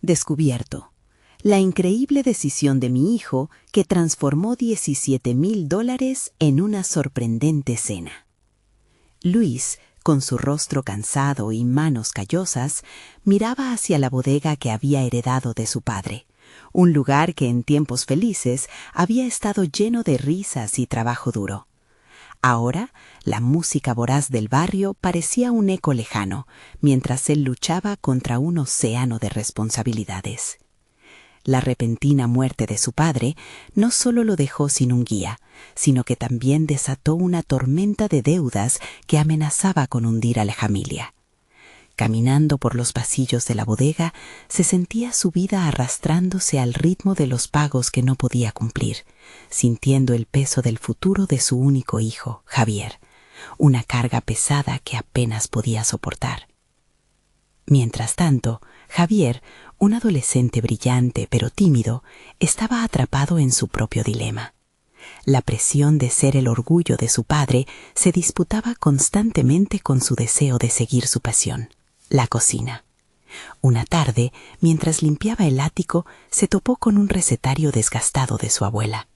Descubierto. La increíble decisión de mi hijo que transformó $17,000 en una sorprendente cena. Luis, con su rostro cansado y manos callosas, miraba hacia la bodega que había heredado de su padre, un lugar que en tiempos felices había estado lleno de risas y trabajo duro. Ahora, la música voraz del barrio parecía un eco lejano, mientras él luchaba contra un océano de responsabilidades. La repentina muerte de su padre no solo lo dejó sin un guía, sino que también desató una tormenta de deudas que amenazaba con hundir a la familia. Caminando por los pasillos de la bodega, se sentía su vida arrastrándose al ritmo de los pagos que no podía cumplir, sintiendo el peso del futuro de su único hijo, Javier, una carga pesada que apenas podía soportar. Mientras tanto, Javier, un adolescente brillante pero tímido, estaba atrapado en su propio dilema. La presión de ser el orgullo de su padre se disputaba constantemente con su deseo de seguir su pasión, la cocina. Una tarde, mientras limpiaba el ático, se topó con un recetario desgastado de su abuela.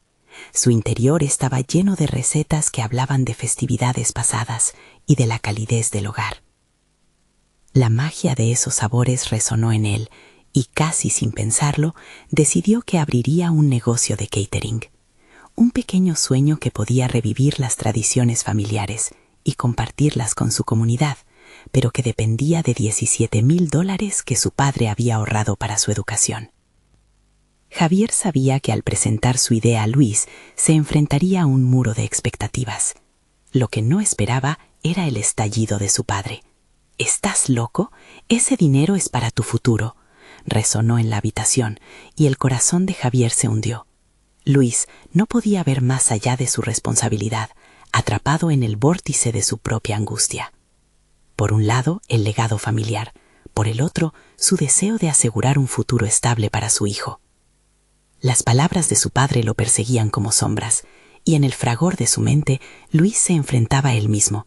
Su interior estaba lleno de recetas que hablaban de festividades pasadas y de la calidez del hogar. La magia de esos sabores resonó en él y, casi sin pensarlo, decidió que abriría un negocio de catering. Un pequeño sueño que podía revivir las tradiciones familiares y compartirlas con su comunidad, pero que dependía de $17,000 que su padre había ahorrado para su educación. Javier sabía que al presentar su idea a Luis se enfrentaría a un muro de expectativas. Lo que no esperaba era el estallido de su padre. «¿Estás loco? Ese dinero es para tu futuro», resonó en la habitación, y el corazón de Javier se hundió. Luis no podía ver más allá de su responsabilidad, atrapado en el vórtice de su propia angustia. Por un lado, el legado familiar, por el otro, su deseo de asegurar un futuro estable para su hijo. Las palabras de su padre lo perseguían como sombras, y en el fragor de su mente, Luis se enfrentaba a él mismo.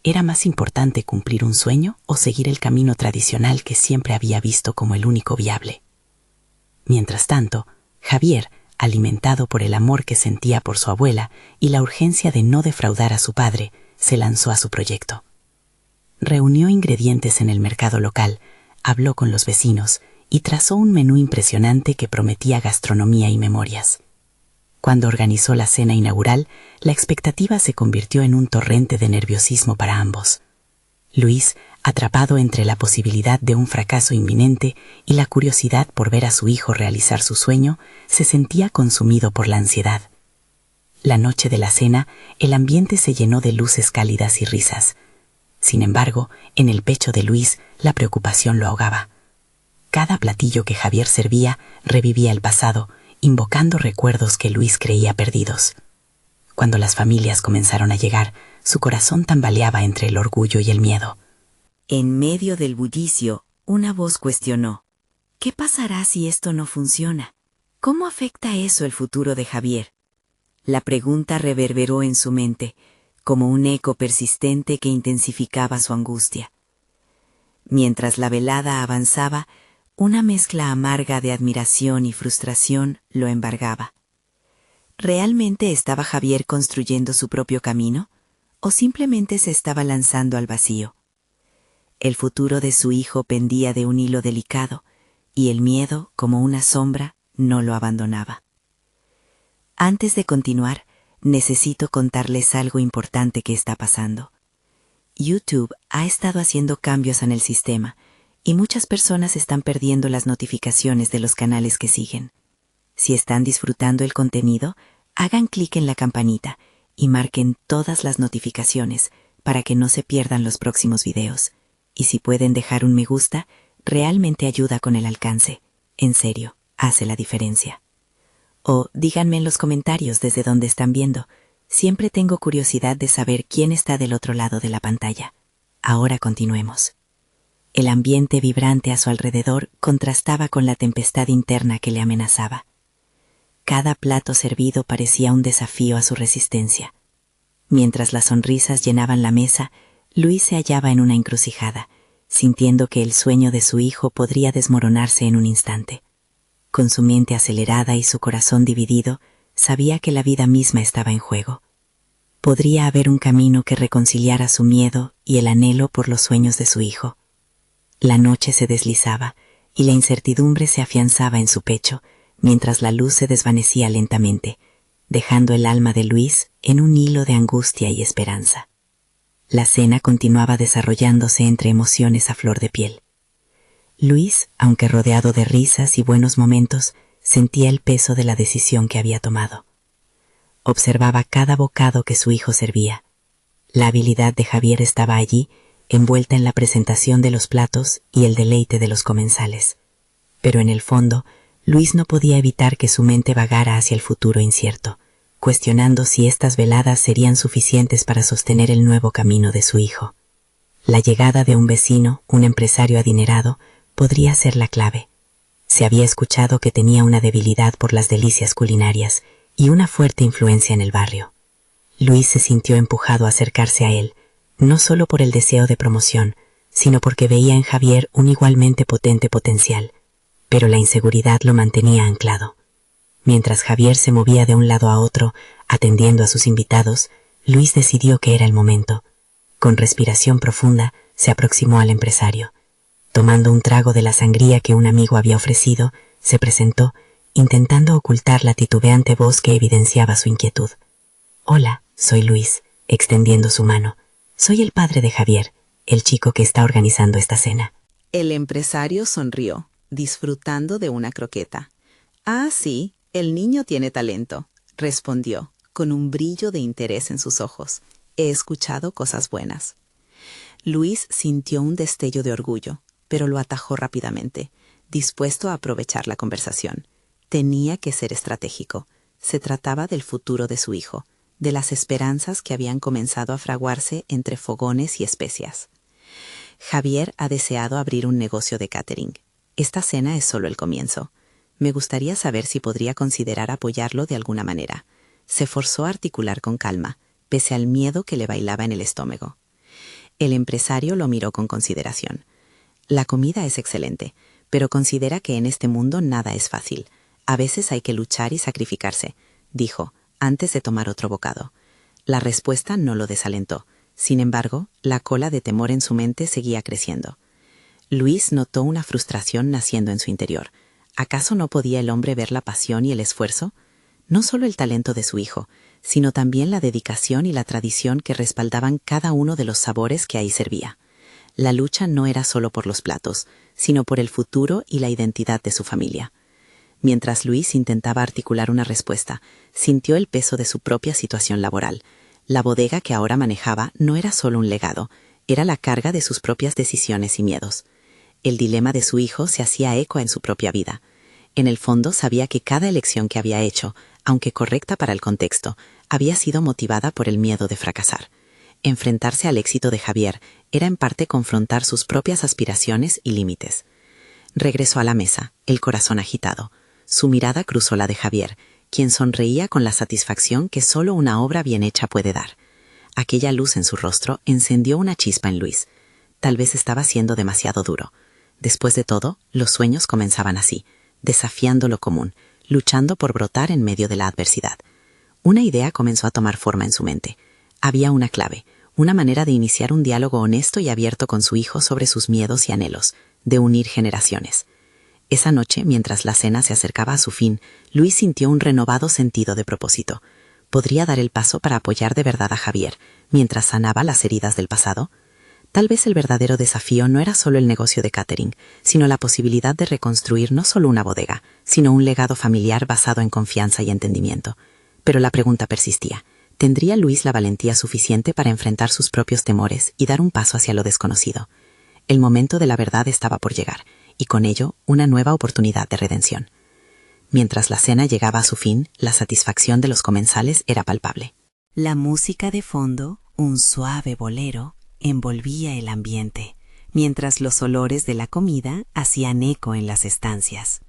¿Era más importante cumplir un sueño o seguir el camino tradicional que siempre había visto como el único viable? Mientras tanto, Javier, alimentado por el amor que sentía por su abuela y la urgencia de no defraudar a su padre, se lanzó a su proyecto. Reunió ingredientes en el mercado local, habló con los vecinos y trazó un menú impresionante que prometía gastronomía y memorias. Cuando organizó la cena inaugural, la expectativa se convirtió en un torrente de nerviosismo para ambos. Luis, atrapado entre la posibilidad de un fracaso inminente y la curiosidad por ver a su hijo realizar su sueño, se sentía consumido por la ansiedad. La noche de la cena, el ambiente se llenó de luces cálidas y risas. Sin embargo, en el pecho de Luis, la preocupación lo ahogaba. Cada platillo que Javier servía revivía el pasado, invocando recuerdos que Luis creía perdidos. Cuando las familias comenzaron a llegar, su corazón tambaleaba entre el orgullo y el miedo. En medio del bullicio, una voz cuestionó: ¿qué pasará si esto no funciona? ¿Cómo afecta eso el futuro de Javier? La pregunta reverberó en su mente, como un eco persistente que intensificaba su angustia. Mientras la velada avanzaba, una mezcla amarga de admiración y frustración lo embargaba. ¿Realmente estaba Javier construyendo su propio camino? ¿O simplemente se estaba lanzando al vacío? El futuro de su hijo pendía de un hilo delicado, y el miedo, como una sombra, no lo abandonaba. Antes de continuar, necesito contarles algo importante que está pasando. YouTube ha estado haciendo cambios en el sistema, y muchas personas están perdiendo las notificaciones de los canales que siguen. Si están disfrutando el contenido, hagan clic en la campanita y marquen todas las notificaciones para que no se pierdan los próximos videos. Y si pueden dejar un me gusta, realmente ayuda con el alcance. En serio, hace la diferencia. O díganme en los comentarios desde dónde están viendo. Siempre tengo curiosidad de saber quién está del otro lado de la pantalla. Ahora continuemos. El ambiente vibrante a su alrededor contrastaba con la tempestad interna que le amenazaba. Cada plato servido parecía un desafío a su resistencia. Mientras las sonrisas llenaban la mesa, Luis se hallaba en una encrucijada, sintiendo que el sueño de su hijo podría desmoronarse en un instante. Con su mente acelerada y su corazón dividido, sabía que la vida misma estaba en juego. Podría haber un camino que reconciliara su miedo y el anhelo por los sueños de su hijo. La noche se deslizaba y la incertidumbre se afianzaba en su pecho, mientras la luz se desvanecía lentamente, dejando el alma de Luis en un hilo de angustia y esperanza. La cena continuaba desarrollándose entre emociones a flor de piel. Luis, aunque rodeado de risas y buenos momentos, sentía el peso de la decisión que había tomado. Observaba cada bocado que su hijo servía. La habilidad de Javier estaba allí, envuelta en la presentación de los platos y el deleite de los comensales. Pero en el fondo, Luis no podía evitar que su mente vagara hacia el futuro incierto, cuestionando si estas veladas serían suficientes para sostener el nuevo camino de su hijo. La llegada de un vecino, un empresario adinerado, podría ser la clave. Se había escuchado que tenía una debilidad por las delicias culinarias y una fuerte influencia en el barrio. Luis se sintió empujado a acercarse a él, no solo por el deseo de promoción, sino porque veía en Javier un igualmente potente potencial, pero la inseguridad lo mantenía anclado. Mientras Javier se movía de un lado a otro, atendiendo a sus invitados, Luis decidió que era el momento. Con respiración profunda, se aproximó al empresario. Tomando un trago de la sangría que un amigo había ofrecido, se presentó, intentando ocultar la titubeante voz que evidenciaba su inquietud. «Hola, soy Luis», extendiendo su mano. «Soy el padre de Javier, el chico que está organizando esta cena». El empresario sonrió, disfrutando de una croqueta. «Ah, sí, el niño tiene talento», respondió, con un brillo de interés en sus ojos. «He escuchado cosas buenas». Luis sintió un destello de orgullo, pero lo atajó rápidamente, dispuesto a aprovechar la conversación. Tenía que ser estratégico. Se trataba del futuro de su hijo, de las esperanzas que habían comenzado a fraguarse entre fogones y especias. Javier ha deseado abrir un negocio de catering. Esta cena es solo el comienzo. Me gustaría saber si podría considerar apoyarlo de alguna manera. Se forzó a articular con calma, pese al miedo que le bailaba en el estómago. El empresario lo miró con consideración. La comida es excelente, pero considera que en este mundo nada es fácil. A veces hay que luchar y sacrificarse, dijo, antes de tomar otro bocado. La respuesta no lo desalentó. Sin embargo, la cola de temor en su mente seguía creciendo. Luis notó una frustración naciendo en su interior. ¿Acaso no podía el hombre ver la pasión y el esfuerzo? No solo el talento de su hijo, sino también la dedicación y la tradición que respaldaban cada uno de los sabores que ahí servía. La lucha no era solo por los platos, sino por el futuro y la identidad de su familia. Mientras Luis intentaba articular una respuesta, sintió el peso de su propia situación laboral. La bodega que ahora manejaba no era solo un legado, era la carga de sus propias decisiones y miedos. El dilema de su hijo se hacía eco en su propia vida. En el fondo sabía que cada elección que había hecho, aunque correcta para el contexto, había sido motivada por el miedo de fracasar. Enfrentarse al éxito de Javier era en parte confrontar sus propias aspiraciones y límites. Regresó a la mesa, el corazón agitado. Su mirada cruzó la de Javier, quien sonreía con la satisfacción que solo una obra bien hecha puede dar. Aquella luz en su rostro encendió una chispa en Luis. Tal vez estaba siendo demasiado duro. Después de todo, los sueños comenzaban así, desafiando lo común, luchando por brotar en medio de la adversidad. Una idea comenzó a tomar forma en su mente. Había una clave, una manera de iniciar un diálogo honesto y abierto con su hijo sobre sus miedos y anhelos, de unir generaciones. Esa noche, mientras la cena se acercaba a su fin, Luis sintió un renovado sentido de propósito. ¿Podría dar el paso para apoyar de verdad a Javier, mientras sanaba las heridas del pasado? Tal vez el verdadero desafío no era solo el negocio de catering, sino la posibilidad de reconstruir no solo una bodega, sino un legado familiar basado en confianza y entendimiento. Pero la pregunta persistía. ¿Tendría Luis la valentía suficiente para enfrentar sus propios temores y dar un paso hacia lo desconocido? El momento de la verdad estaba por llegar, y con ello una nueva oportunidad de redención. Mientras la cena llegaba a su fin, la satisfacción de los comensales era palpable. La música de fondo, un suave bolero, envolvía el ambiente, mientras los olores de la comida hacían eco en las estancias.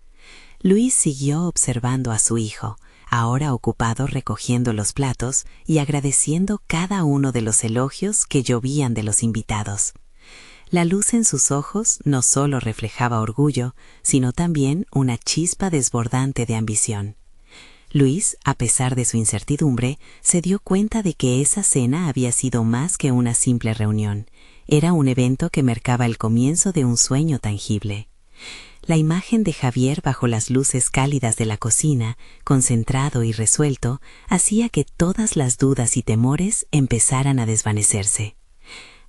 Luis siguió observando a su hijo, ahora ocupado recogiendo los platos y agradeciendo cada uno de los elogios que llovían de los invitados. La luz en sus ojos no solo reflejaba orgullo, sino también una chispa desbordante de ambición. Luis, a pesar de su incertidumbre, se dio cuenta de que esa cena había sido más que una simple reunión. Era un evento que marcaba el comienzo de un sueño tangible. La imagen de Javier bajo las luces cálidas de la cocina, concentrado y resuelto, hacía que todas las dudas y temores empezaran a desvanecerse.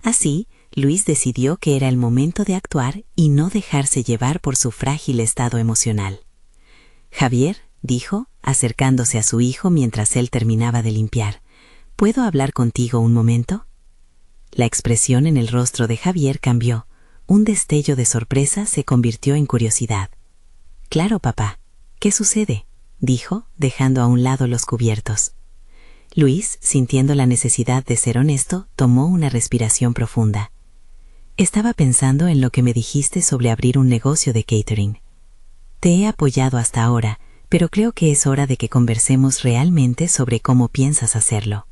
Así, Luis decidió que era el momento de actuar y no dejarse llevar por su frágil estado emocional. «Javier», dijo, acercándose a su hijo mientras él terminaba de limpiar, «¿puedo hablar contigo un momento?». La expresión en el rostro de Javier cambió. Un destello de sorpresa se convirtió en curiosidad. «Claro, papá. ¿Qué sucede?», dijo, dejando a un lado los cubiertos. Luis, sintiendo la necesidad de ser honesto, tomó una respiración profunda. «Estaba pensando en lo que me dijiste sobre abrir un negocio de catering. Te he apoyado hasta ahora, pero creo que es hora de que conversemos realmente sobre cómo piensas hacerlo.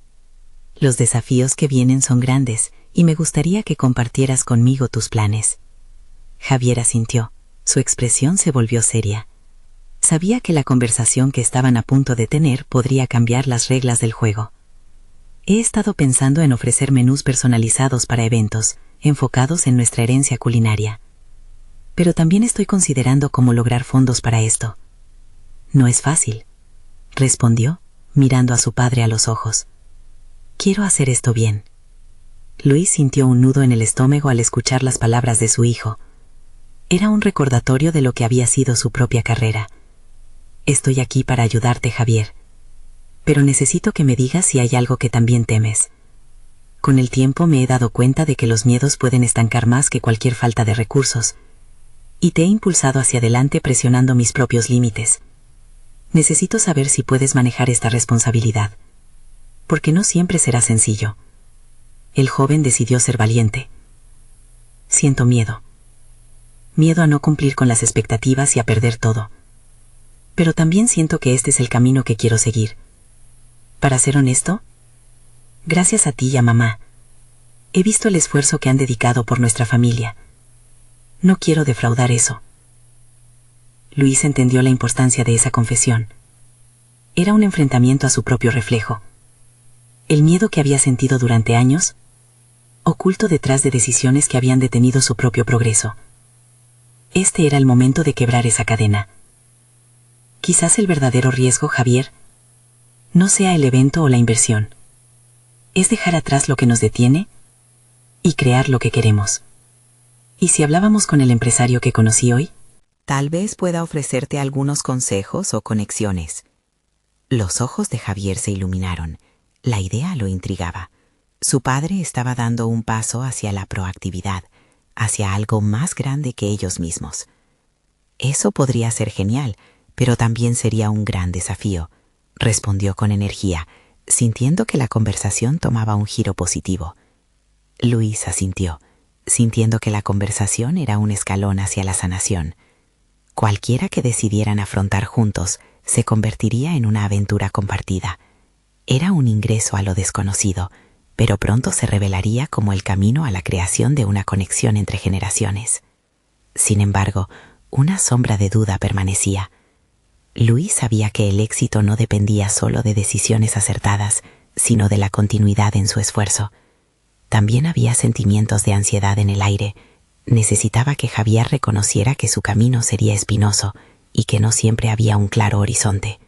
Los desafíos que vienen son grandes, y me gustaría que compartieras conmigo tus planes». Javier asintió. Su expresión se volvió seria. Sabía que la conversación que estaban a punto de tener podría cambiar las reglas del juego. «He estado pensando en ofrecer menús personalizados para eventos, enfocados en nuestra herencia culinaria. Pero también estoy considerando cómo lograr fondos para esto». «No es fácil», respondió, mirando a su padre a los ojos. «Quiero hacer esto bien». Luis sintió un nudo en el estómago al escuchar las palabras de su hijo. Era un recordatorio de lo que había sido su propia carrera. «Estoy aquí para ayudarte, Javier. Pero necesito que me digas si hay algo que también temes. Con el tiempo me he dado cuenta de que los miedos pueden estancar más que cualquier falta de recursos. Y te he impulsado hacia adelante presionando mis propios límites. Necesito saber si puedes manejar esta responsabilidad. Porque no siempre será sencillo». El joven decidió ser valiente. «Siento miedo. Miedo a no cumplir con las expectativas y a perder todo. Pero también siento que este es el camino que quiero seguir. Para ser honesto, gracias a ti y a mamá, he visto el esfuerzo que han dedicado por nuestra familia. No quiero defraudar eso». Luis entendió la importancia de esa confesión. Era un enfrentamiento a su propio reflejo. El miedo que había sentido durante años, oculto detrás de decisiones que habían detenido su propio progreso. Este era el momento de quebrar esa cadena. Quizás el verdadero riesgo, Javier, no sea el evento o la inversión. Es dejar atrás lo que nos detiene y crear lo que queremos. ¿Y si hablábamos con el empresario que conocí hoy? Tal vez pueda ofrecerte algunos consejos o conexiones. Los ojos de Javier se iluminaron. La idea lo intrigaba. Su padre estaba dando un paso hacia la proactividad, hacia algo más grande que ellos mismos. Eso podría ser genial, pero también sería un gran desafío, respondió con energía, sintiendo que la conversación tomaba un giro positivo. Luis asintió, sintiendo que la conversación era un escalón hacia la sanación. Cualquiera que decidieran afrontar juntos se convertiría en una aventura compartida. Era un ingreso a lo desconocido, pero pronto se revelaría como el camino a la creación de una conexión entre generaciones. Sin embargo, una sombra de duda permanecía. Luis sabía que el éxito no dependía solo de decisiones acertadas, sino de la continuidad en su esfuerzo. También había sentimientos de ansiedad en el aire. Necesitaba que Javier reconociera que su camino sería espinoso y que no siempre había un claro horizonte.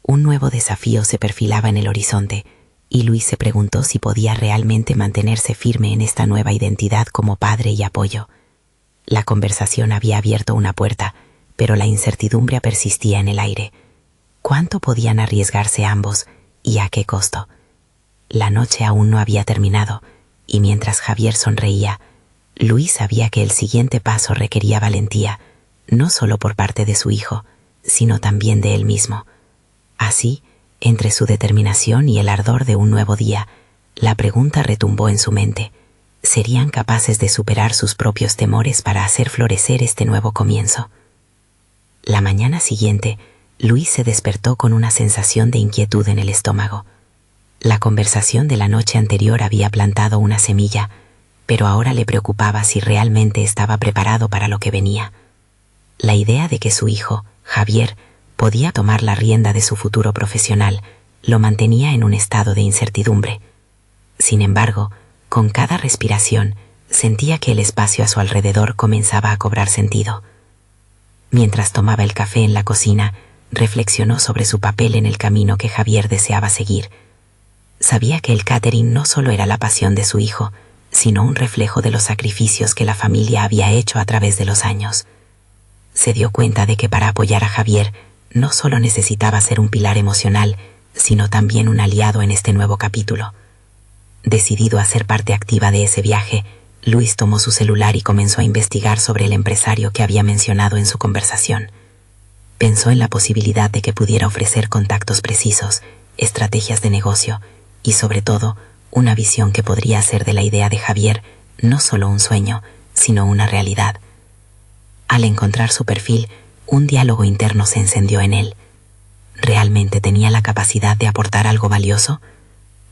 Un nuevo desafío se perfilaba en el horizonte, y Luis se preguntó si podía realmente mantenerse firme en esta nueva identidad como padre y apoyo. La conversación había abierto una puerta, pero la incertidumbre persistía en el aire. ¿Cuánto podían arriesgarse ambos y a qué costo? La noche aún no había terminado, y mientras Javier sonreía, Luis sabía que el siguiente paso requería valentía, no solo por parte de su hijo, sino también de él mismo. Así, entre su determinación y el ardor de un nuevo día, la pregunta retumbó en su mente. ¿Serían capaces de superar sus propios temores para hacer florecer este nuevo comienzo? La mañana siguiente, Luis se despertó con una sensación de inquietud en el estómago. La conversación de la noche anterior había plantado una semilla, pero ahora le preocupaba si realmente estaba preparado para lo que venía. La idea de que su hijo, Javier, podía tomar la rienda de su futuro profesional lo mantenía en un estado de incertidumbre. Sin embargo, con cada respiración, sentía que el espacio a su alrededor comenzaba a cobrar sentido. Mientras tomaba el café en la cocina, reflexionó sobre su papel en el camino que Javier deseaba seguir. Sabía que el catering no solo era la pasión de su hijo, sino un reflejo de los sacrificios que la familia había hecho a través de los años. Se dio cuenta de que para apoyar a Javier no solo necesitaba ser un pilar emocional, sino también un aliado en este nuevo capítulo. Decidido a ser parte activa de ese viaje, Luis tomó su celular y comenzó a investigar sobre el empresario que había mencionado en su conversación. Pensó en la posibilidad de que pudiera ofrecer contactos precisos, estrategias de negocio y, sobre todo, una visión que podría hacer de la idea de Javier no solo un sueño, sino una realidad. Al encontrar su perfil, un diálogo interno se encendió en él. ¿Realmente tenía la capacidad de aportar algo valioso?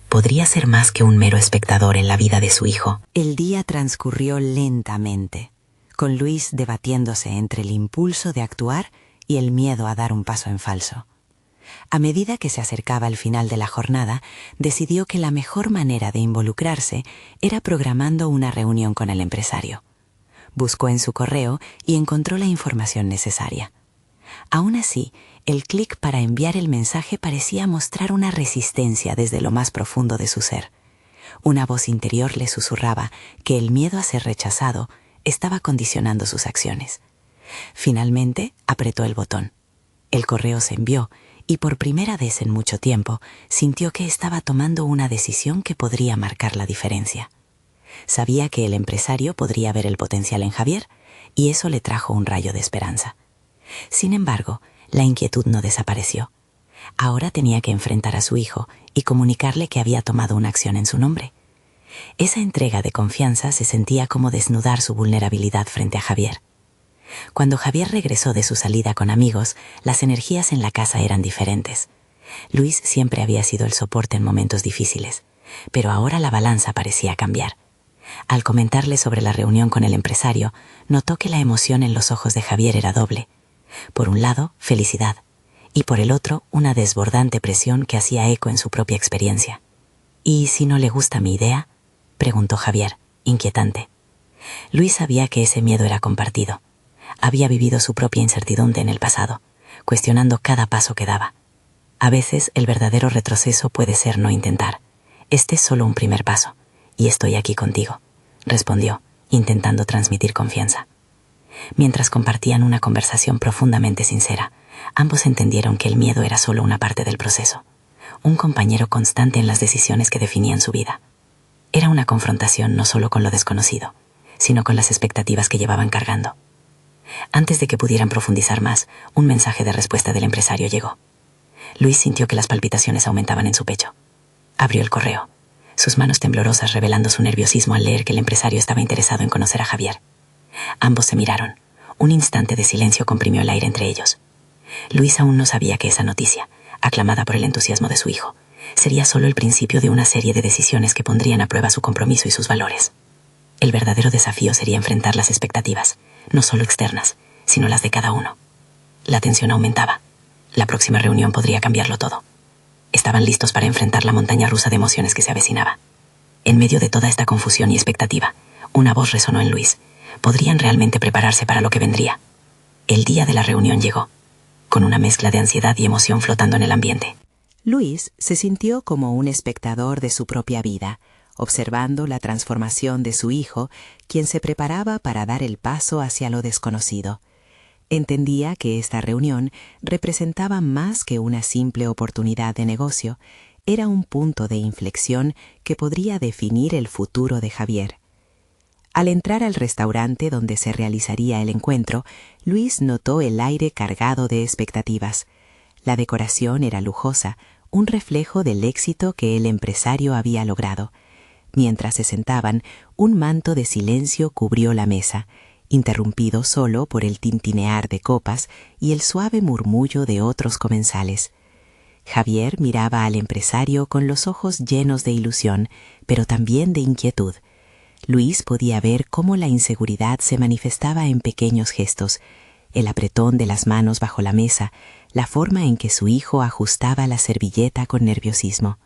¿Podría ser más que un mero espectador en la vida de su hijo? El día transcurrió lentamente, con Luis debatiéndose entre el impulso de actuar y el miedo a dar un paso en falso. A medida que se acercaba al final de la jornada, decidió que la mejor manera de involucrarse era programando una reunión con el empresario. Buscó en su correo y encontró la información necesaria. Aún así, el clic para enviar el mensaje parecía mostrar una resistencia desde lo más profundo de su ser. Una voz interior le susurraba que el miedo a ser rechazado estaba condicionando sus acciones. Finalmente, apretó el botón. El correo se envió y por primera vez en mucho tiempo sintió que estaba tomando una decisión que podría marcar la diferencia. Sabía que el empresario podría ver el potencial en Javier y eso le trajo un rayo de esperanza. Sin embargo, la inquietud no desapareció. Ahora tenía que enfrentar a su hijo y comunicarle que había tomado una acción en su nombre. Esa entrega de confianza se sentía como desnudar su vulnerabilidad frente a Javier. Cuando Javier regresó de su salida con amigos, las energías en la casa eran diferentes. Luis siempre había sido el soporte en momentos difíciles, pero ahora la balanza parecía cambiar. Al comentarle sobre la reunión con el empresario, notó que la emoción en los ojos de Javier era doble. Por un lado, felicidad, y por el otro, una desbordante presión que hacía eco en su propia experiencia. ¿Y si no le gusta mi idea?, preguntó Javier, inquietante. Luis sabía que ese miedo era compartido. Había vivido su propia incertidumbre en el pasado, cuestionando cada paso que daba. A veces el verdadero retroceso puede ser no intentar. Este es solo un primer paso, y estoy aquí contigo, respondió, intentando transmitir confianza. Mientras compartían una conversación profundamente sincera, ambos entendieron que el miedo era solo una parte del proceso, un compañero constante en las decisiones que definían su vida. Era una confrontación no solo con lo desconocido, sino con las expectativas que llevaban cargando. Antes de que pudieran profundizar más, un mensaje de respuesta del empresario llegó. Luis sintió que las palpitaciones aumentaban en su pecho. Abrió el correo, sus manos temblorosas revelando su nerviosismo al leer que el empresario estaba interesado en conocer a Javier. Ambos se miraron. Un instante de silencio comprimió el aire entre ellos. Luis aún no sabía que esa noticia, aclamada por el entusiasmo de su hijo, sería solo el principio de una serie de decisiones que pondrían a prueba su compromiso y sus valores. El verdadero desafío sería enfrentar las expectativas, no solo externas, sino las de cada uno. La tensión aumentaba. La próxima reunión podría cambiarlo todo. Estaban listos para enfrentar la montaña rusa de emociones que se avecinaba. En medio de toda esta confusión y expectativa, una voz resonó en Luis. ¿Podrían realmente prepararse para lo que vendría? El día de la reunión llegó, con una mezcla de ansiedad y emoción flotando en el ambiente. Luis se sintió como un espectador de su propia vida, observando la transformación de su hijo, quien se preparaba para dar el paso hacia lo desconocido. Entendía que esta reunión representaba más que una simple oportunidad de negocio, era un punto de inflexión que podría definir el futuro de Javier. Al entrar al restaurante donde se realizaría el encuentro, Luis notó el aire cargado de expectativas. La decoración era lujosa, un reflejo del éxito que el empresario había logrado. Mientras se sentaban, un manto de silencio cubrió la mesa, interrumpido solo por el tintinear de copas y el suave murmullo de otros comensales. Javier miraba al empresario con los ojos llenos de ilusión, pero también de inquietud. Luis podía ver cómo la inseguridad se manifestaba en pequeños gestos, el apretón de las manos bajo la mesa, la forma en que su hijo ajustaba la servilleta con nerviosismo.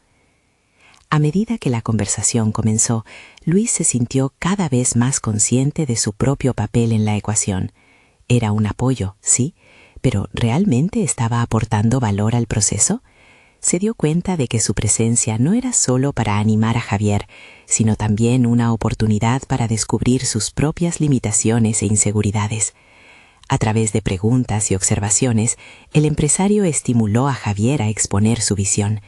A medida que la conversación comenzó, Luis se sintió cada vez más consciente de su propio papel en la ecuación. Era un apoyo, sí, pero ¿realmente estaba aportando valor al proceso? Se dio cuenta de que su presencia no era solo para animar a Javier, sino también una oportunidad para descubrir sus propias limitaciones e inseguridades. A través de preguntas y observaciones, el empresario estimuló a Javier a exponer su visión.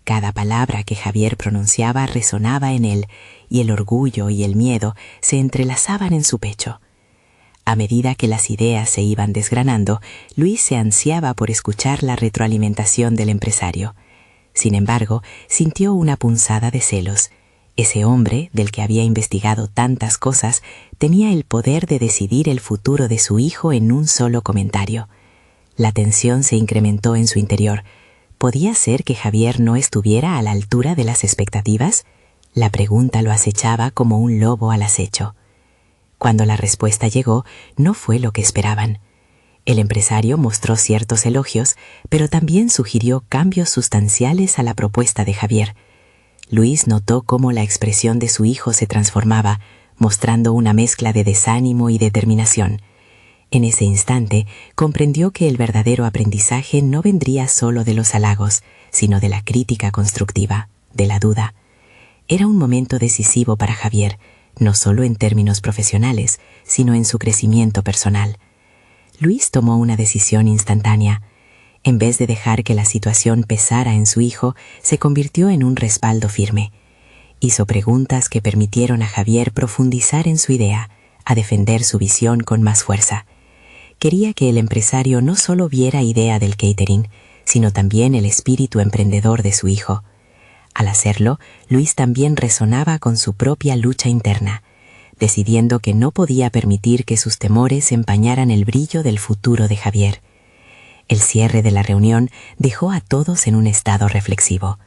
Cada palabra que Javier pronunciaba resonaba en él, y el orgullo y el miedo se entrelazaban en su pecho. A medida que las ideas se iban desgranando, Luis se ansiaba por escuchar la retroalimentación del empresario. Sin embargo, sintió una punzada de celos. Ese hombre, del que había investigado tantas cosas, tenía el poder de decidir el futuro de su hijo en un solo comentario. La tensión se incrementó en su interior. ¿Podía ser que Javier no estuviera a la altura de las expectativas? La pregunta lo acechaba como un lobo al acecho. Cuando la respuesta llegó, no fue lo que esperaban. El empresario mostró ciertos elogios, pero también sugirió cambios sustanciales a la propuesta de Javier. Luis notó cómo la expresión de su hijo se transformaba, mostrando una mezcla de desánimo y determinación. En ese instante, comprendió que el verdadero aprendizaje no vendría solo de los halagos, sino de la crítica constructiva, de la duda. Era un momento decisivo para Javier, no solo en términos profesionales, sino en su crecimiento personal. Luis tomó una decisión instantánea. En vez de dejar que la situación pesara en su hijo, se convirtió en un respaldo firme. Hizo preguntas que permitieron a Javier profundizar en su idea, a defender su visión con más fuerza. Quería que el empresario no solo viera idea del catering, sino también el espíritu emprendedor de su hijo. Al hacerlo, Luis también resonaba con su propia lucha interna, decidiendo que no podía permitir que sus temores empañaran el brillo del futuro de Javier. El cierre de la reunión dejó a todos en un estado reflexivo.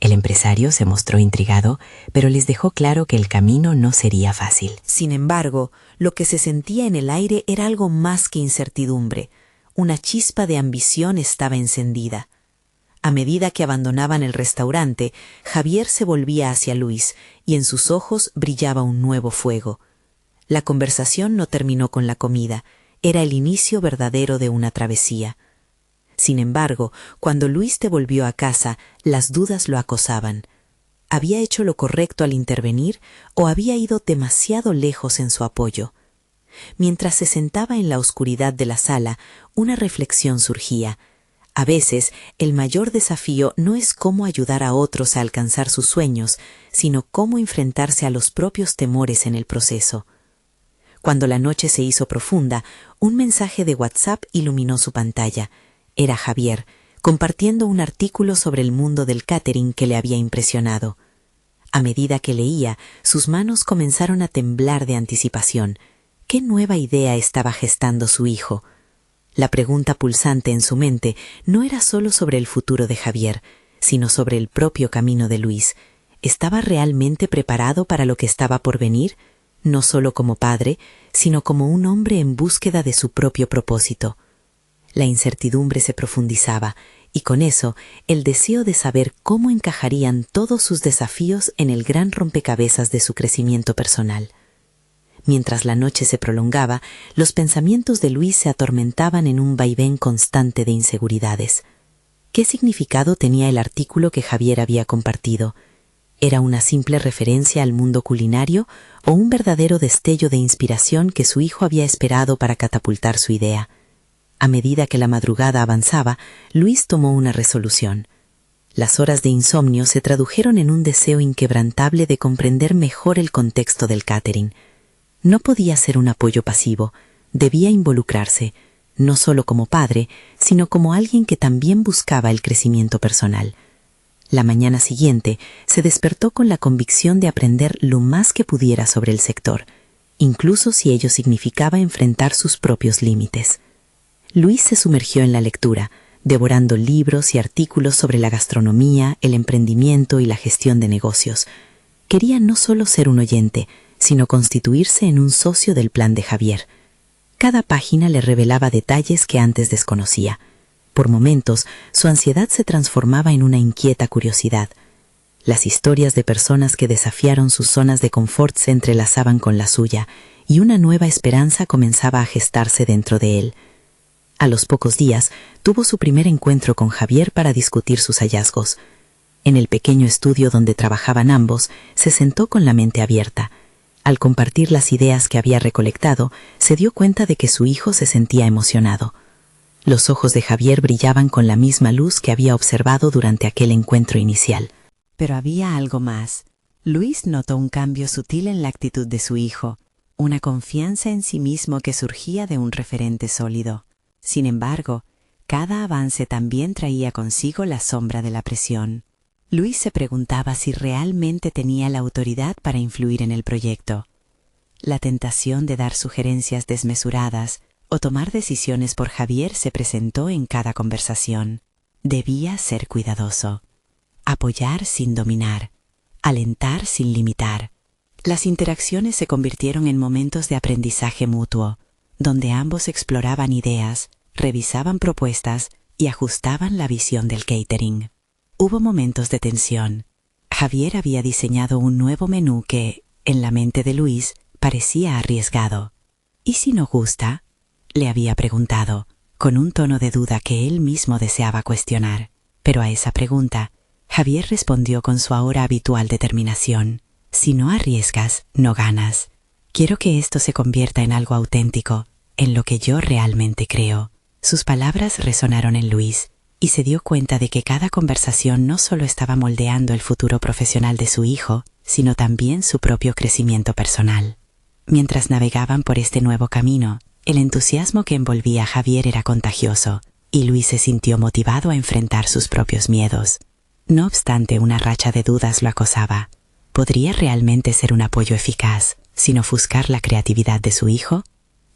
El empresario se mostró intrigado, pero les dejó claro que el camino no sería fácil. Sin embargo, lo que se sentía en el aire era algo más que incertidumbre. Una chispa de ambición estaba encendida. A medida que abandonaban el restaurante, Javier se volvía hacia Luis y en sus ojos brillaba un nuevo fuego. La conversación no terminó con la comida, era el inicio verdadero de una travesía. Sin embargo, cuando Luis devolvió a casa, las dudas lo acosaban. ¿Había hecho lo correcto al intervenir o había ido demasiado lejos en su apoyo? Mientras se sentaba en la oscuridad de la sala, una reflexión surgía. A veces, el mayor desafío no es cómo ayudar a otros a alcanzar sus sueños, sino cómo enfrentarse a los propios temores en el proceso. Cuando la noche se hizo profunda, un mensaje de WhatsApp iluminó su pantalla. Era Javier, compartiendo un artículo sobre el mundo del catering que le había impresionado. A medida que leía, sus manos comenzaron a temblar de anticipación. ¿Qué nueva idea estaba gestando su hijo? La pregunta pulsante en su mente no era solo sobre el futuro de Javier, sino sobre el propio camino de Luis. ¿Estaba realmente preparado para lo que estaba por venir? No solo como padre, sino como un hombre en búsqueda de su propio propósito. La incertidumbre se profundizaba, y con eso el deseo de saber cómo encajarían todos sus desafíos en el gran rompecabezas de su crecimiento personal. Mientras la noche se prolongaba, los pensamientos de Luis se atormentaban en un vaivén constante de inseguridades. ¿Qué significado tenía el artículo que Javier había compartido? ¿Era una simple referencia al mundo culinario o un verdadero destello de inspiración que su hijo había esperado para catapultar su idea? A medida que la madrugada avanzaba, Luis tomó una resolución. Las horas de insomnio se tradujeron en un deseo inquebrantable de comprender mejor el contexto del catering. No podía ser un apoyo pasivo, debía involucrarse, no solo como padre, sino como alguien que también buscaba el crecimiento personal. La mañana siguiente se despertó con la convicción de aprender lo más que pudiera sobre el sector, incluso si ello significaba enfrentar sus propios límites. Luis se sumergió en la lectura, devorando libros y artículos sobre la gastronomía, el emprendimiento y la gestión de negocios. Quería no solo ser un oyente, sino constituirse en un socio del plan de Javier. Cada página le revelaba detalles que antes desconocía. Por momentos, su ansiedad se transformaba en una inquieta curiosidad. Las historias de personas que desafiaron sus zonas de confort se entrelazaban con la suya, y una nueva esperanza comenzaba a gestarse dentro de él. A los pocos días, tuvo su primer encuentro con Javier para discutir sus hallazgos. En el pequeño estudio donde trabajaban ambos, se sentó con la mente abierta. Al compartir las ideas que había recolectado, se dio cuenta de que su hijo se sentía emocionado. Los ojos de Javier brillaban con la misma luz que había observado durante aquel encuentro inicial. Pero había algo más. Luis notó un cambio sutil en la actitud de su hijo, una confianza en sí mismo que surgía de un referente sólido. Sin embargo, cada avance también traía consigo la sombra de la presión. Luis se preguntaba si realmente tenía la autoridad para influir en el proyecto. La tentación de dar sugerencias desmesuradas o tomar decisiones por Javier se presentó en cada conversación. Debía ser cuidadoso. Apoyar sin dominar. Alentar sin limitar. Las interacciones se convirtieron en momentos de aprendizaje mutuo, donde ambos exploraban ideas, revisaban propuestas y ajustaban la visión del catering. Hubo momentos de tensión. Javier había diseñado un nuevo menú que, en la mente de Luis, parecía arriesgado. ¿Y si no gusta?, le había preguntado, con un tono de duda que él mismo deseaba cuestionar. Pero a esa pregunta, Javier respondió con su ahora habitual determinación. Si no arriesgas, no ganas. Quiero que esto se convierta en algo auténtico, en lo que yo realmente creo. Sus palabras resonaron en Luis, y se dio cuenta de que cada conversación no solo estaba moldeando el futuro profesional de su hijo, sino también su propio crecimiento personal. Mientras navegaban por este nuevo camino, el entusiasmo que envolvía a Javier era contagioso, y Luis se sintió motivado a enfrentar sus propios miedos. No obstante, una racha de dudas lo acosaba. ¿Podría realmente ser un apoyo eficaz, sin ofuscar la creatividad de su hijo?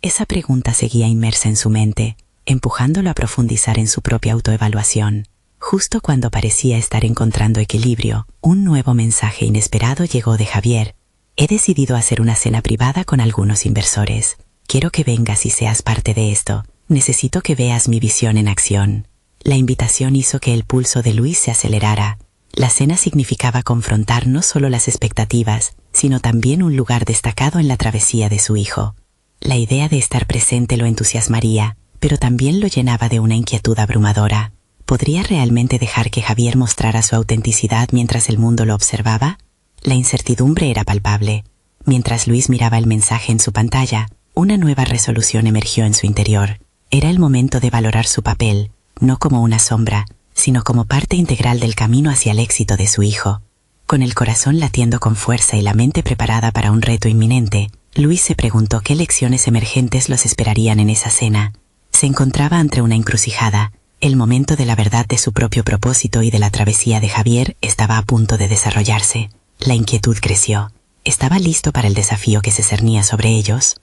Esa pregunta seguía inmersa en su mente, empujándolo a profundizar en su propia autoevaluación. Justo cuando parecía estar encontrando equilibrio, un nuevo mensaje inesperado llegó de Javier. He decidido hacer una cena privada con algunos inversores. Quiero que vengas y seas parte de esto. Necesito que veas mi visión en acción. La invitación hizo que el pulso de Luis se acelerara. La cena significaba confrontar no solo las expectativas, sino también un lugar destacado en la travesía de su hijo. La idea de estar presente lo entusiasmaría, pero también lo llenaba de una inquietud abrumadora. ¿Podría realmente dejar que Javier mostrara su autenticidad mientras el mundo lo observaba? La incertidumbre era palpable. Mientras Luis miraba el mensaje en su pantalla, una nueva resolución emergió en su interior. Era el momento de valorar su papel, no como una sombra, sino como parte integral del camino hacia el éxito de su hijo. Con el corazón latiendo con fuerza y la mente preparada para un reto inminente, Luis se preguntó qué lecciones emergentes los esperarían en esa cena. Se encontraba ante una encrucijada. El momento de la verdad de su propio propósito y de la travesía de Javier estaba a punto de desarrollarse. La inquietud creció. ¿Estaba listo para el desafío que se cernía sobre ellos?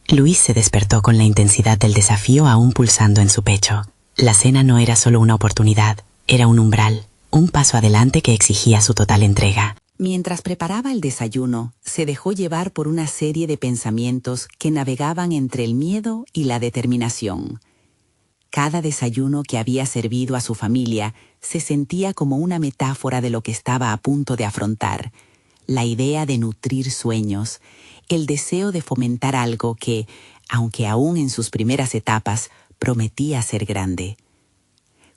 Luis se despertó con la intensidad del desafío aún pulsando en su pecho. La cena no era solo una oportunidad, era un umbral, un paso adelante que exigía su total entrega. Mientras preparaba el desayuno, se dejó llevar por una serie de pensamientos que navegaban entre el miedo y la determinación. Cada desayuno que había servido a su familia se sentía como una metáfora de lo que estaba a punto de afrontar. La idea de nutrir sueños, el deseo de fomentar algo que, aunque aún en sus primeras etapas, prometía ser grande.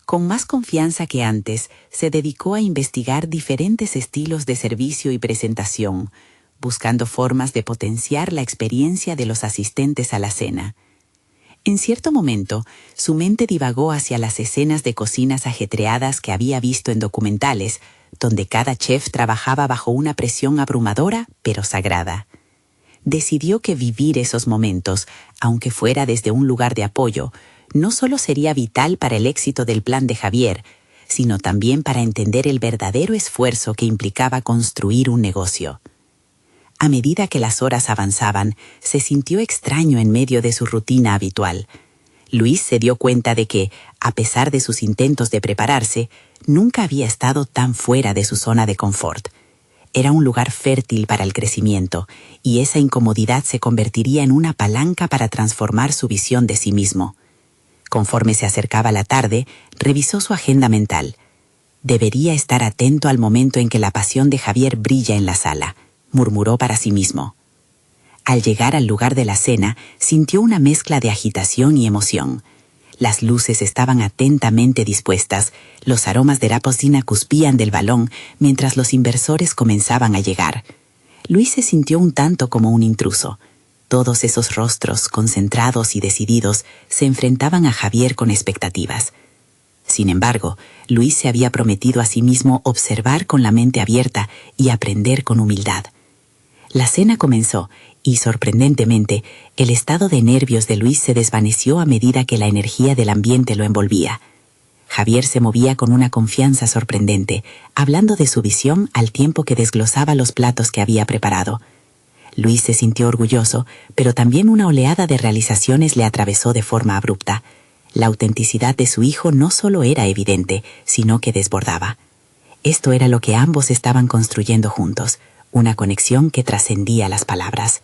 Con más confianza que antes, se dedicó a investigar diferentes estilos de servicio y presentación, buscando formas de potenciar la experiencia de los asistentes a la cena. En cierto momento, su mente divagó hacia las escenas de cocinas ajetreadas que había visto en documentales, donde cada chef trabajaba bajo una presión abrumadora, pero sagrada. Decidió que vivir esos momentos, aunque fuera desde un lugar de apoyo, no solo sería vital para el éxito del plan de Javier, sino también para entender el verdadero esfuerzo que implicaba construir un negocio. A medida que las horas avanzaban, se sintió extraño en medio de su rutina habitual. Luis se dio cuenta de que, a pesar de sus intentos de prepararse, nunca había estado tan fuera de su zona de confort. era un lugar fértil para el crecimiento, y esa incomodidad se convertiría en una palanca para transformar su visión de sí mismo. Conforme se acercaba la tarde, revisó su agenda mental. Debería estar atento al momento en que la pasión de Javier brilla en la sala, murmuró para sí mismo. Al llegar al lugar de la cena, sintió una mezcla de agitación y emoción. Las luces estaban atentamente dispuestas, los aromas de Raposina cuspían del balón mientras los inversores comenzaban a llegar. Luis se sintió un tanto como un intruso. Todos esos rostros, concentrados y decididos, se enfrentaban a Javier con expectativas. Sin embargo, Luis se había prometido a sí mismo observar con la mente abierta y aprender con humildad. La cena comenzó y, sorprendentemente, el estado de nervios de Luis se desvaneció a medida que la energía del ambiente lo envolvía. Javier se movía con una confianza sorprendente, hablando de su visión al tiempo que desglosaba los platos que había preparado. Luis se sintió orgulloso, pero también una oleada de realizaciones le atravesó de forma abrupta. La autenticidad de su hijo no solo era evidente, sino que desbordaba. Esto era lo que ambos estaban construyendo juntos, una conexión que trascendía las palabras.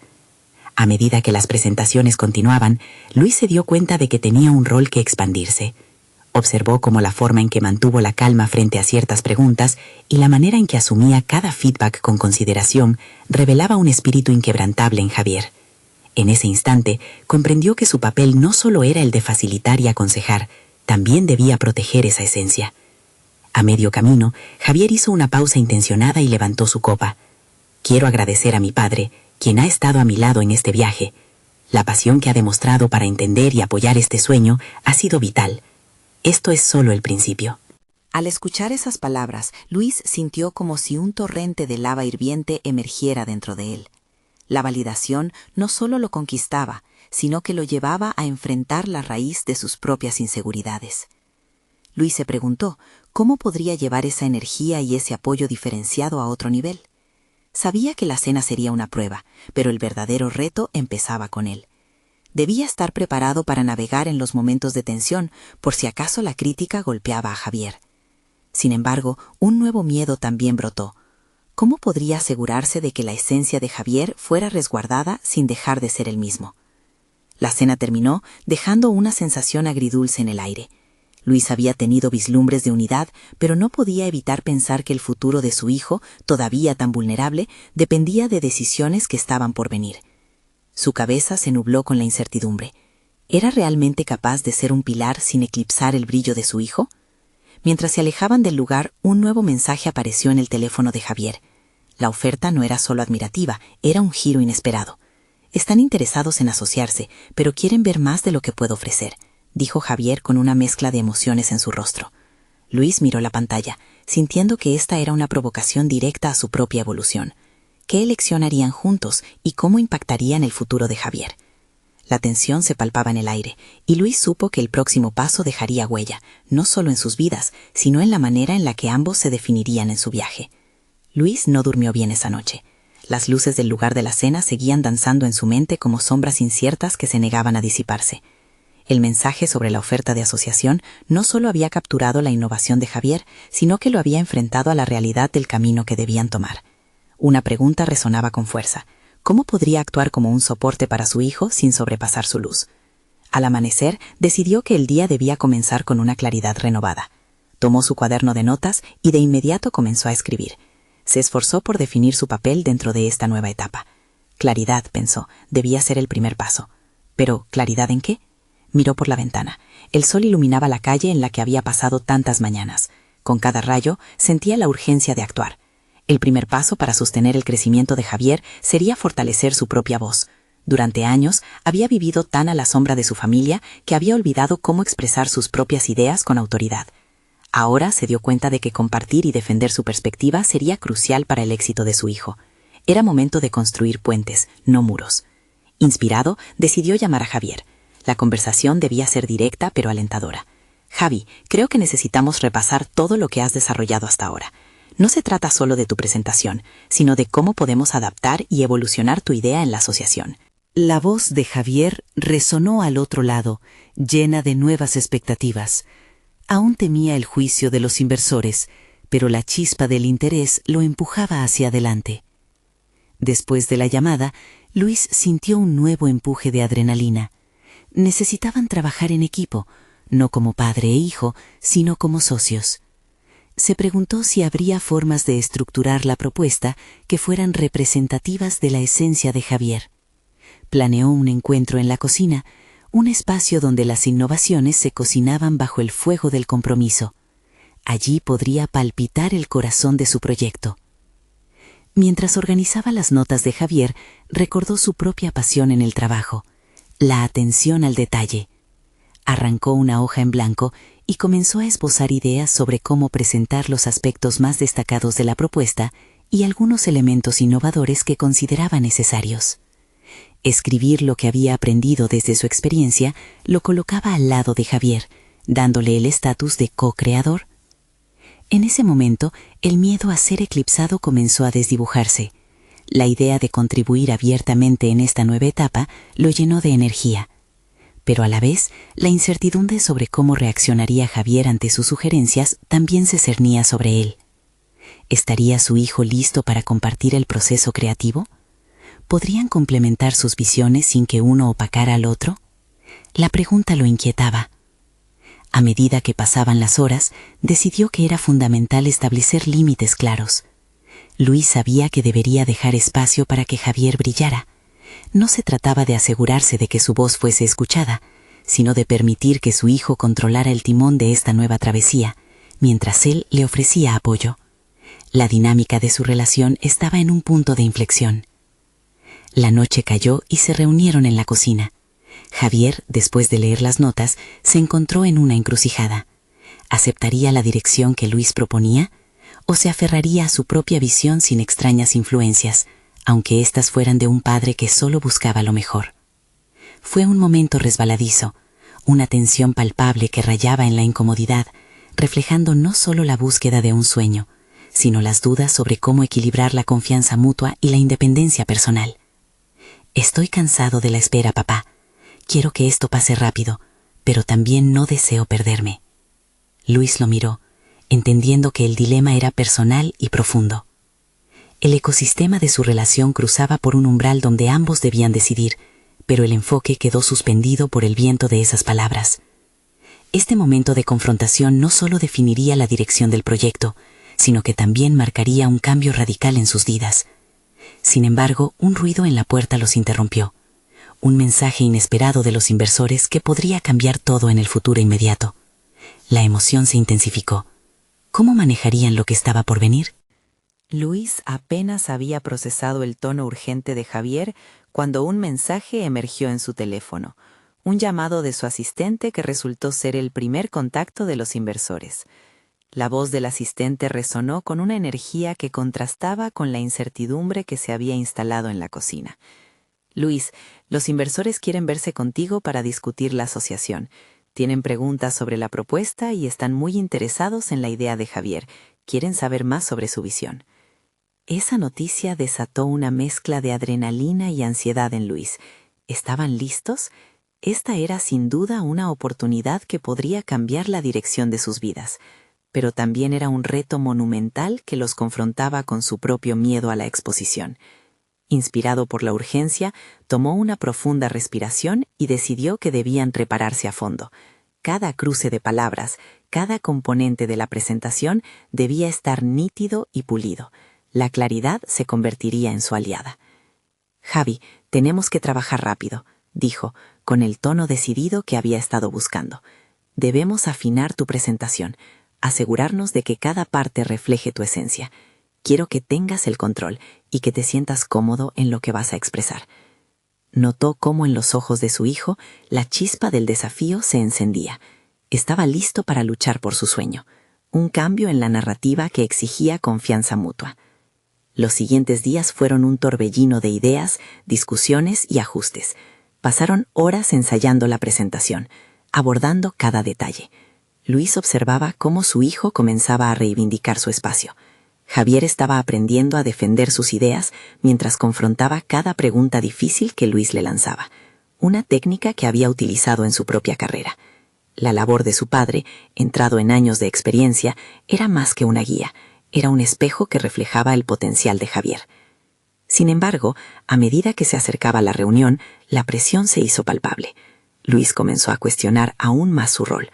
A medida que las presentaciones continuaban, Luis se dio cuenta de que tenía un rol que expandirse. Observó cómo la forma en que mantuvo la calma frente a ciertas preguntas y la manera en que asumía cada feedback con consideración revelaba un espíritu inquebrantable en Javier. En ese instante, comprendió que su papel no solo era el de facilitar y aconsejar, también debía proteger esa esencia. A medio camino, Javier hizo una pausa intencionada y levantó su copa. Quiero agradecer a mi padre, quien ha estado a mi lado en este viaje. La pasión que ha demostrado para entender y apoyar este sueño ha sido vital. Esto es solo el principio. Al escuchar esas palabras, Luis sintió como si un torrente de lava hirviente emergiera dentro de él. La validación no solo lo conquistaba, sino que lo llevaba a enfrentar la raíz de sus propias inseguridades. Luis se preguntó cómo podría llevar esa energía y ese apoyo diferenciado a otro nivel. Sabía que la cena sería una prueba, pero el verdadero reto empezaba con él. Debía estar preparado para navegar en los momentos de tensión, por si acaso la crítica golpeaba a Javier. Sin embargo, un nuevo miedo también brotó. ¿Cómo podría asegurarse de que la esencia de Javier fuera resguardada sin dejar de ser el mismo? La cena terminó, dejando una sensación agridulce en el aire. Luis había tenido vislumbres de unidad, pero no podía evitar pensar que el futuro de su hijo, todavía tan vulnerable, dependía de decisiones que estaban por venir. Su cabeza se nubló con la incertidumbre. ¿Era realmente capaz de ser un pilar sin eclipsar el brillo de su hijo? Mientras se alejaban del lugar, un nuevo mensaje apareció en el teléfono de Javier. La oferta no era solo admirativa, era un giro inesperado. Están interesados en asociarse, pero quieren ver más de lo que puedo ofrecer, dijo Javier con una mezcla de emociones en su rostro. Luis miró la pantalla, sintiendo que esta era una provocación directa a su propia evolución. ¿Qué elección harían juntos y cómo impactaría en el futuro de Javier? La tensión se palpaba en el aire, y Luis supo que el próximo paso dejaría huella, no solo en sus vidas, sino en la manera en la que ambos se definirían en su viaje. Luis no durmió bien esa noche. Las luces del lugar de la cena seguían danzando en su mente como sombras inciertas que se negaban a disiparse. El mensaje sobre la oferta de asociación no solo había capturado la innovación de Javier, sino que lo había enfrentado a la realidad del camino que debían tomar. Una pregunta resonaba con fuerza. ¿Cómo podría actuar como un soporte para su hijo sin sobrepasar su luz? Al amanecer, decidió que el día debía comenzar con una claridad renovada. Tomó su cuaderno de notas y de inmediato comenzó a escribir. Se esforzó por definir su papel dentro de esta nueva etapa. Claridad, pensó, debía ser el primer paso. ¿Pero claridad en qué? Miró por la ventana. El sol iluminaba la calle en la que había pasado tantas mañanas. Con cada rayo, sentía la urgencia de actuar. El primer paso para sostener el crecimiento de Javier sería fortalecer su propia voz. Durante años, había vivido tan a la sombra de su familia que había olvidado cómo expresar sus propias ideas con autoridad. Ahora se dio cuenta de que compartir y defender su perspectiva sería crucial para el éxito de su hijo. Era momento de construir puentes, no muros. Inspirado, decidió llamar a Javier. La conversación debía ser directa pero alentadora. Javi, creo que necesitamos repasar todo lo que has desarrollado hasta ahora. No se trata solo de tu presentación, sino de cómo podemos adaptar y evolucionar tu idea en la asociación. La voz de Javier resonó al otro lado, llena de nuevas expectativas. Aún temía el juicio de los inversores, pero la chispa del interés lo empujaba hacia adelante. Después de la llamada, Luis sintió un nuevo empuje de adrenalina. Necesitaban trabajar en equipo, no como padre e hijo, sino como socios. Se preguntó si habría formas de estructurar la propuesta que fueran representativas de la esencia de Javier. Planeó un encuentro en la cocina, un espacio donde las innovaciones se cocinaban bajo el fuego del compromiso. Allí podría palpitar el corazón de su proyecto. Mientras organizaba las notas de Javier, recordó su propia pasión en el trabajo, la atención al detalle. Arrancó una hoja en blanco y comenzó a esbozar ideas sobre cómo presentar los aspectos más destacados de la propuesta y algunos elementos innovadores que consideraba necesarios. Escribir lo que había aprendido desde su experiencia lo colocaba al lado de Javier, dándole el estatus de co-creador. En ese momento, el miedo a ser eclipsado comenzó a desdibujarse. La idea de contribuir abiertamente en esta nueva etapa lo llenó de energía. Pero a la vez, la incertidumbre sobre cómo reaccionaría Javier ante sus sugerencias también se cernía sobre él. ¿Estaría su hijo listo para compartir el proceso creativo? ¿Podrían complementar sus visiones sin que uno opacara al otro? La pregunta lo inquietaba. A medida que pasaban las horas, decidió que era fundamental establecer límites claros. Luis sabía que debería dejar espacio para que Javier brillara. No se trataba de asegurarse de que su voz fuese escuchada, sino de permitir que su hijo controlara el timón de esta nueva travesía, mientras él le ofrecía apoyo. La dinámica de su relación estaba en un punto de inflexión. La noche cayó y se reunieron en la cocina. Javier, después de leer las notas, se encontró en una encrucijada. ¿Aceptaría la dirección que Luis proponía? ¿O se aferraría a su propia visión sin extrañas influencias, aunque éstas fueran de un padre que solo buscaba lo mejor? Fue un momento resbaladizo, una tensión palpable que rayaba en la incomodidad, reflejando no solo la búsqueda de un sueño, sino las dudas sobre cómo equilibrar la confianza mutua y la independencia personal. «Estoy cansado de la espera, papá. Quiero que esto pase rápido, pero también no deseo perderme». Luis lo miró, entendiendo que el dilema era personal y profundo. El ecosistema de su relación cruzaba por un umbral donde ambos debían decidir, pero el enfoque quedó suspendido por el viento de esas palabras. Este momento de confrontación no solo definiría la dirección del proyecto, sino que también marcaría un cambio radical en sus vidas. Sin embargo, un ruido en la puerta los interrumpió. Un mensaje inesperado de los inversores que podría cambiar todo en el futuro inmediato. La emoción se intensificó. ¿Cómo manejarían lo que estaba por venir? Luis apenas había procesado el tono urgente de Javier cuando un mensaje emergió en su teléfono, un llamado de su asistente que resultó ser el primer contacto de los inversores. La voz del asistente resonó con una energía que contrastaba con la incertidumbre que se había instalado en la cocina. «Luis, los inversores quieren verse contigo para discutir la asociación. Tienen preguntas sobre la propuesta y están muy interesados en la idea de Javier. Quieren saber más sobre su visión». Esa noticia desató una mezcla de adrenalina y ansiedad en Luis. ¿Estaban listos? Esta era sin duda una oportunidad que podría cambiar la dirección de sus vidas, pero también era un reto monumental que los confrontaba con su propio miedo a la exposición. Inspirado por la urgencia, tomó una profunda respiración y decidió que debían prepararse a fondo. Cada cruce de palabras, cada componente de la presentación debía estar nítido y pulido. La claridad se convertiría en su aliada. «Javi, tenemos que trabajar rápido», dijo, con el tono decidido que había estado buscando. «Debemos afinar tu presentación, asegurarnos de que cada parte refleje tu esencia. Quiero que tengas el control y que te sientas cómodo en lo que vas a expresar». Notó cómo en los ojos de su hijo la chispa del desafío se encendía. Estaba listo para luchar por su sueño, un cambio en la narrativa que exigía confianza mutua. Los siguientes días fueron un torbellino de ideas, discusiones y ajustes. Pasaron horas ensayando la presentación, abordando cada detalle. Luis observaba cómo su hijo comenzaba a reivindicar su espacio. Javier estaba aprendiendo a defender sus ideas mientras confrontaba cada pregunta difícil que Luis le lanzaba, una técnica que había utilizado en su propia carrera. La labor de su padre, entrado en años de experiencia, era más que una guía, era un espejo que reflejaba el potencial de Javier. Sin embargo, a medida que se acercaba la reunión, la presión se hizo palpable. Luis comenzó a cuestionar aún más su rol.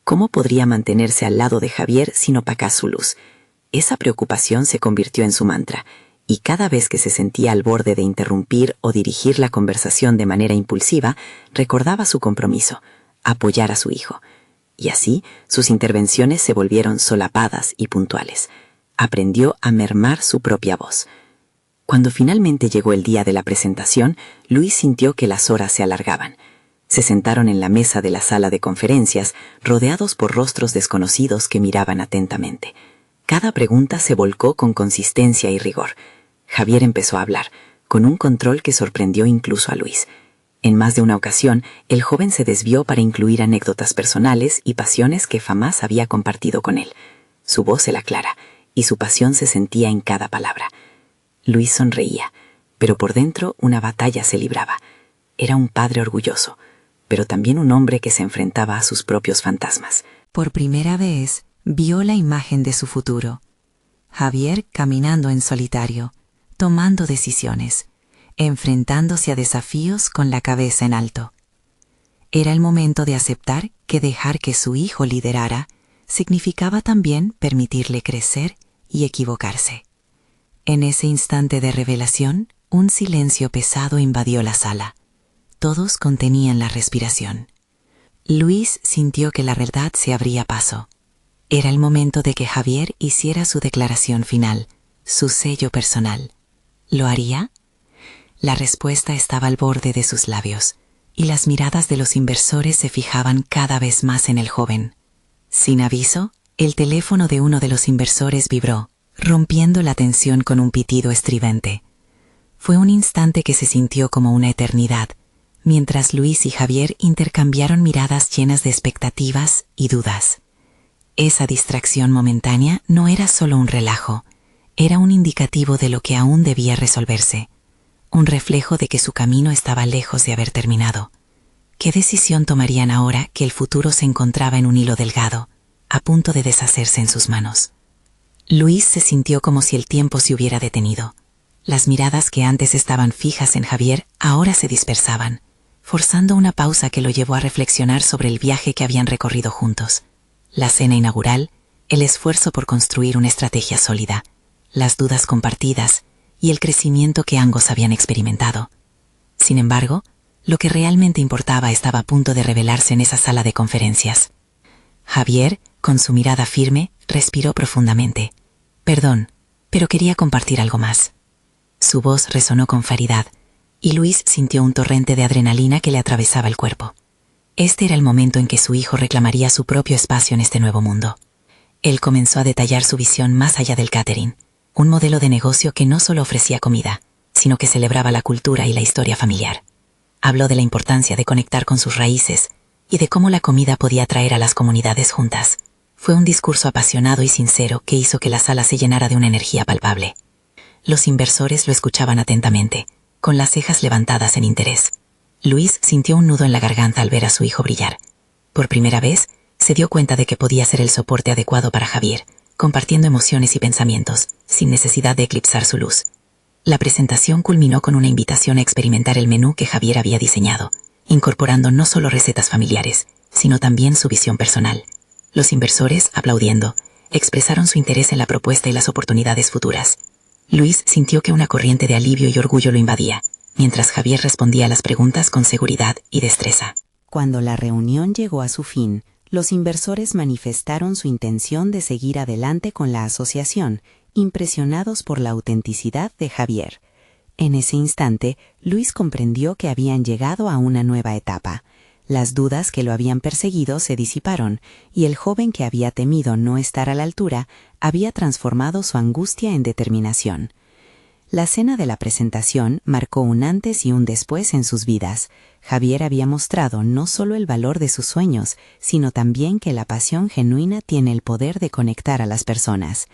¿Cómo podría mantenerse al lado de Javier sin opacar su luz? Esa preocupación se convirtió en su mantra, y cada vez que se sentía al borde de interrumpir o dirigir la conversación de manera impulsiva, recordaba su compromiso, apoyar a su hijo. Y así, sus intervenciones se volvieron solapadas y puntuales. Aprendió a mermar su propia voz. Cuando finalmente llegó el día de la presentación, Luis sintió que las horas se alargaban. Se sentaron en la mesa de la sala de conferencias, rodeados por rostros desconocidos que miraban atentamente. Cada pregunta se volcó con consistencia y rigor. Javier empezó a hablar, con un control que sorprendió incluso a Luis. En más de una ocasión, el joven se desvió para incluir anécdotas personales y pasiones que jamás había compartido con él. Su voz era clara, y su pasión se sentía en cada palabra. Luis sonreía, pero por dentro una batalla se libraba. Era un padre orgulloso, pero también un hombre que se enfrentaba a sus propios fantasmas. Por primera vez, vio la imagen de su futuro. Javier caminando en solitario, tomando decisiones, enfrentándose a desafíos con la cabeza en alto. Era el momento de aceptar que dejar que su hijo liderara significaba también permitirle crecer y equivocarse. En ese instante de revelación, un silencio pesado invadió la sala. Todos contenían la respiración. Luis sintió que la verdad se abría paso. Era el momento de que Javier hiciera su declaración final, su sello personal. ¿Lo haría? La respuesta estaba al borde de sus labios, y las miradas de los inversores se fijaban cada vez más en el joven. Sin aviso, el teléfono de uno de los inversores vibró, rompiendo la tensión con un pitido estridente. Fue un instante que se sintió como una eternidad, mientras Luis y Javier intercambiaron miradas llenas de expectativas y dudas. Esa distracción momentánea no era solo un relajo, era un indicativo de lo que aún debía resolverse, un reflejo de que su camino estaba lejos de haber terminado. ¿Qué decisión tomarían ahora que el futuro se encontraba en un hilo delgado, a punto de deshacerse en sus manos? Luis se sintió como si el tiempo se hubiera detenido. Las miradas que antes estaban fijas en Javier ahora se dispersaban, forzando una pausa que lo llevó a reflexionar sobre el viaje que habían recorrido juntos. La cena inaugural, el esfuerzo por construir una estrategia sólida, las dudas compartidas y el crecimiento que ambos habían experimentado. Sin embargo, lo que realmente importaba estaba a punto de revelarse en esa sala de conferencias. Javier, con su mirada firme, respiró profundamente. «Perdón, pero quería compartir algo más». Su voz resonó con claridad, y Luis sintió un torrente de adrenalina que le atravesaba el cuerpo. Este era el momento en que su hijo reclamaría su propio espacio en este nuevo mundo. Él comenzó a detallar su visión más allá del catering, un modelo de negocio que no solo ofrecía comida, sino que celebraba la cultura y la historia familiar. Habló de la importancia de conectar con sus raíces y de cómo la comida podía atraer a las comunidades juntas. Fue un discurso apasionado y sincero que hizo que la sala se llenara de una energía palpable. Los inversores lo escuchaban atentamente, con las cejas levantadas en interés. Luis sintió un nudo en la garganta al ver a su hijo brillar. Por primera vez, se dio cuenta de que podía ser el soporte adecuado para Javier, compartiendo emociones y pensamientos, sin necesidad de eclipsar su luz. La presentación culminó con una invitación a experimentar el menú que Javier había diseñado, incorporando no solo recetas familiares, sino también su visión personal. Los inversores, aplaudiendo, expresaron su interés en la propuesta y las oportunidades futuras. Luis sintió que una corriente de alivio y orgullo lo invadía, mientras Javier respondía a las preguntas con seguridad y destreza. Cuando la reunión llegó a su fin, los inversores manifestaron su intención de seguir adelante con la asociación, impresionados por la autenticidad de Javier. En ese instante, Luis comprendió que habían llegado a una nueva etapa. Las dudas que lo habían perseguido se disiparon, y el joven que había temido no estar a la altura había transformado su angustia en determinación. La cena de la presentación marcó un antes y un después en sus vidas. Javier había mostrado no solo el valor de sus sueños, sino también que la pasión genuina tiene el poder de conectar a las personas.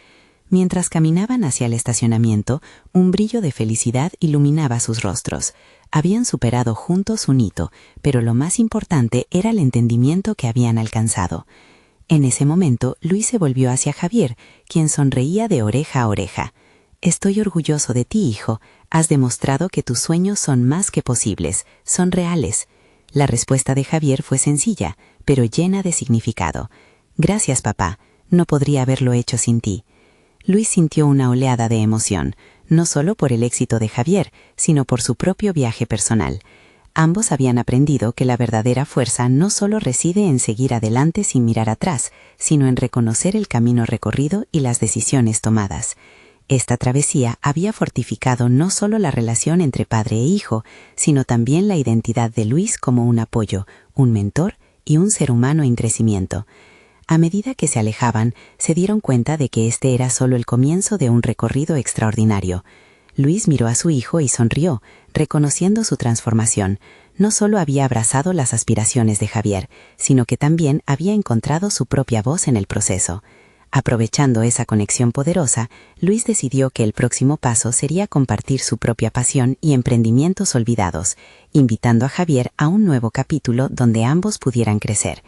Mientras caminaban hacia el estacionamiento, un brillo de felicidad iluminaba sus rostros. Habían superado juntos un hito, pero lo más importante era el entendimiento que habían alcanzado. En ese momento, Luis se volvió hacia Javier, quien sonreía de oreja a oreja. «Estoy orgulloso de ti, hijo. Has demostrado que tus sueños son más que posibles, son reales». La respuesta de Javier fue sencilla, pero llena de significado. «Gracias, papá. No podría haberlo hecho sin ti». Luis sintió una oleada de emoción, no solo por el éxito de Javier, sino por su propio viaje personal. Ambos habían aprendido que la verdadera fuerza no solo reside en seguir adelante sin mirar atrás, sino en reconocer el camino recorrido y las decisiones tomadas. Esta travesía había fortificado no solo la relación entre padre e hijo, sino también la identidad de Luis como un apoyo, un mentor y un ser humano en crecimiento. A medida que se alejaban, se dieron cuenta de que este era solo el comienzo de un recorrido extraordinario. Luis miró a su hijo y sonrió, reconociendo su transformación. No solo había abrazado las aspiraciones de Javier, sino que también había encontrado su propia voz en el proceso. Aprovechando esa conexión poderosa, Luis decidió que el próximo paso sería compartir su propia pasión y emprendimientos olvidados, invitando a Javier a un nuevo capítulo donde ambos pudieran crecer.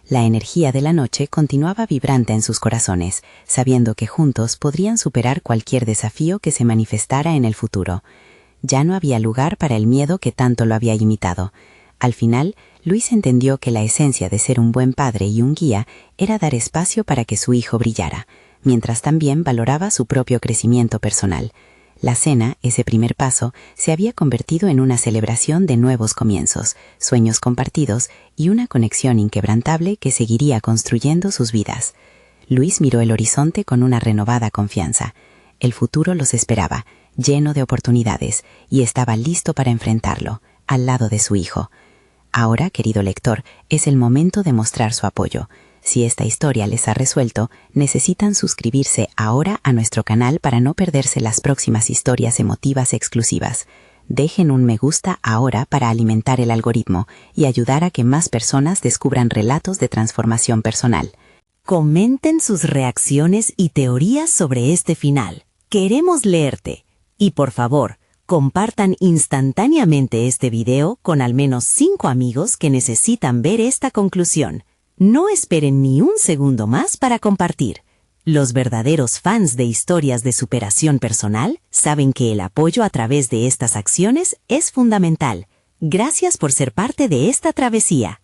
La energía de la noche continuaba vibrante en sus corazones, sabiendo que juntos podrían superar cualquier desafío que se manifestara en el futuro. Ya no había lugar para el miedo que tanto lo había imitado. Al final, Luis entendió que la esencia de ser un buen padre y un guía era dar espacio para que su hijo brillara, mientras también valoraba su propio crecimiento personal. La cena, ese primer paso, se había convertido en una celebración de nuevos comienzos, sueños compartidos y una conexión inquebrantable que seguiría construyendo sus vidas. Luis miró el horizonte con una renovada confianza. El futuro los esperaba, lleno de oportunidades, y estaba listo para enfrentarlo, al lado de su hijo. Ahora, querido lector, es el momento de mostrar su apoyo. Si esta historia les ha resuelto, necesitan suscribirse ahora a nuestro canal para no perderse las próximas historias emotivas exclusivas. Dejen un me gusta ahora para alimentar el algoritmo y ayudar a que más personas descubran relatos de transformación personal. Comenten sus reacciones y teorías sobre este final. Queremos leerte. Y por favor, compartan instantáneamente este video con al menos 5 amigos que necesitan ver esta conclusión. No esperen ni un segundo más para compartir. Los verdaderos fans de historias de superación personal saben que el apoyo a través de estas acciones es fundamental. Gracias por ser parte de esta travesía.